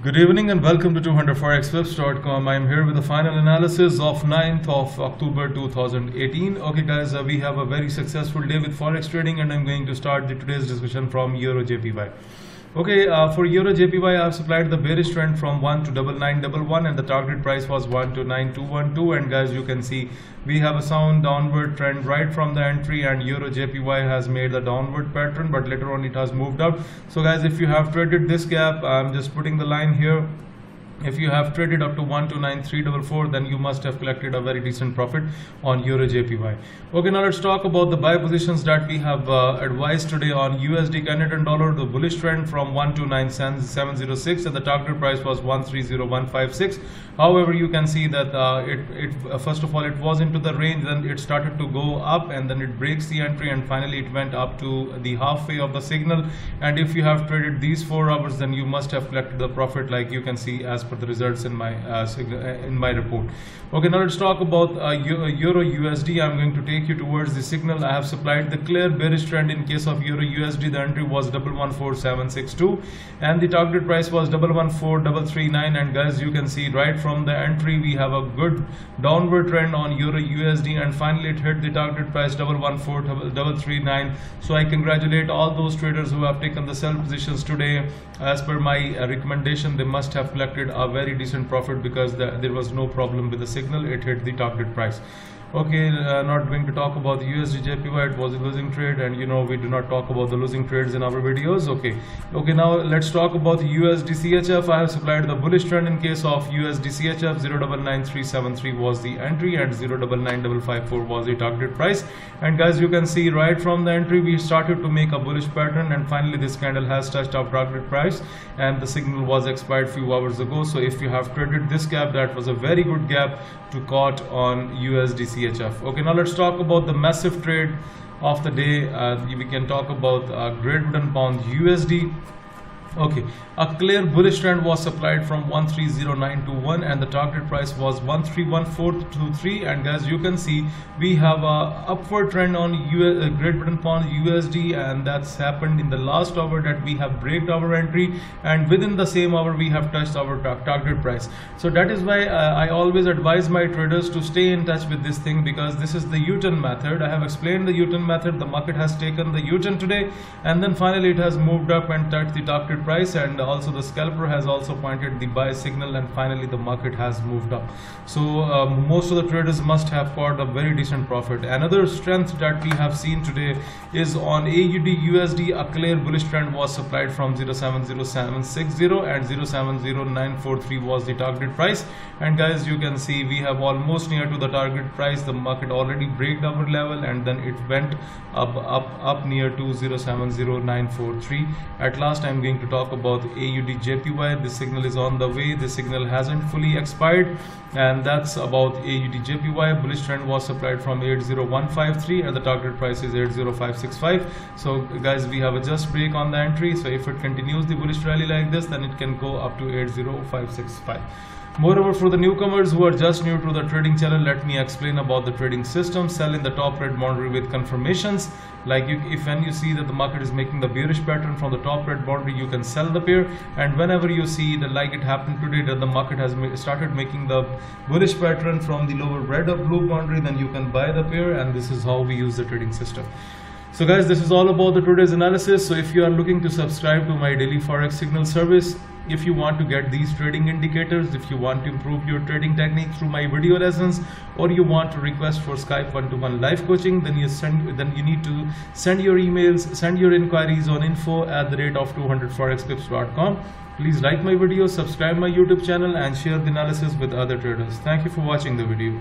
Good evening and welcome to 200forexwebs.com. I am here with the final analysis of 9th of October 2018. Okay guys, we have a very successful day with forex trading and I'm going to start today's discussion from Euro JPY. Okay, for Euro JPY I have supplied the bearish trend from 1 to 9911 and the target price was 1 to 9212, and guys you can see we have a sound downward trend right from the entry, and Euro JPY has made the downward pattern, but later on it has moved up. So guys, if you have traded this gap, I'm just putting the line here. If you have traded up to 129344, then you must have collected a very decent profit on Euro JPY. Okay, now let's talk about the buy positions that we have advised today on USD Canadian dollar. The bullish trend from 129706 and the target price was 130156. However, you can see that first of all it was into the range, then it started to go up and then it breaks the entry and finally it went up to the halfway of the signal. And if you have traded these 4 hours, then you must have collected the profit, like you can see as per the results in my report. Okay, now let's talk about Euro USD. I'm going to take you towards the signal. I have supplied the clear bearish trend in case of Euro USD. The entry was 114762 and the target price was 114339, and guys you can see right from the entry we have a good downward trend on Euro USD and finally it hit the target price 114339. So I congratulate all those traders who have taken the sell positions today. As per my recommendation, they must have collected a very decent profit because there was no problem with the signal. It hit the target price. Okay, not going to talk about the USD JPY. It was a losing trade, and you know we do not talk about the losing trades in our videos. Okay, now let's talk about the USD CHF. I have supplied the bullish trend in case of USD CHF. 099373 was the entry and 099554 was the target price. And guys, you can see right from the entry we started to make a bullish pattern, and finally this candle has touched our target price and the signal was expired few hours ago. So if you have traded this gap, that was a very good gap to caught on USD CHF. Okay, now let's talk about the massive trade of the day. We can talk about Great Britain Pound USD. Okay, a clear bullish trend was supplied from 130921 and the target price was 131423, and guys you can see we have a upward trend on Great Britain Pound USD, and that's happened in the last hour that we have breaked our entry, and within the same hour we have touched our target price. So that is why I always advise my traders to stay in touch with this thing, because this is the U-turn method. I have explained the U-turn method. The market has taken the U-turn today and then finally it has moved up and touched the target price, and also the scalper has also pointed the buy signal, and finally the market has moved up. So most of the traders must have caught a very decent profit. Another strength that we have seen today is on AUD USD. A clear bullish trend was supplied from 070760 and 070943 was the target price, and guys you can see we have almost near to the target price. The market already break our level and then it went up near to 070943. At last I'm going to talk about AUD JPY. This signal is on the way. This signal hasn't fully expired, and that's about AUD JPY. Bullish trend was supplied from 80153 and the target price is 80565. So guys, we have a just break on the entry. So if it continues the bullish rally like this, then it can go up to 80565. Moreover, for the newcomers who are just new to the trading channel, let me explain about the trading system. Sell in the top red boundary with confirmations. Like if when you see that the market is making the bearish pattern from the top red boundary, you can sell the pair, and whenever you see that, like it happened today, that the market has started making the bullish pattern from the lower red or blue boundary, then you can buy the pair, and this is how we use the trading system. So guys, this is all about the today's analysis. So if you are looking to subscribe to my daily forex signal service, if you want to get these trading indicators, if you want to improve your trading technique through my video lessons, or you want to request for Skype one-to-one live coaching, then you need to send your emails, send your inquiries on info@200forextips.com. Please like my video, subscribe my YouTube channel and share the analysis with other traders. Thank you for watching the video.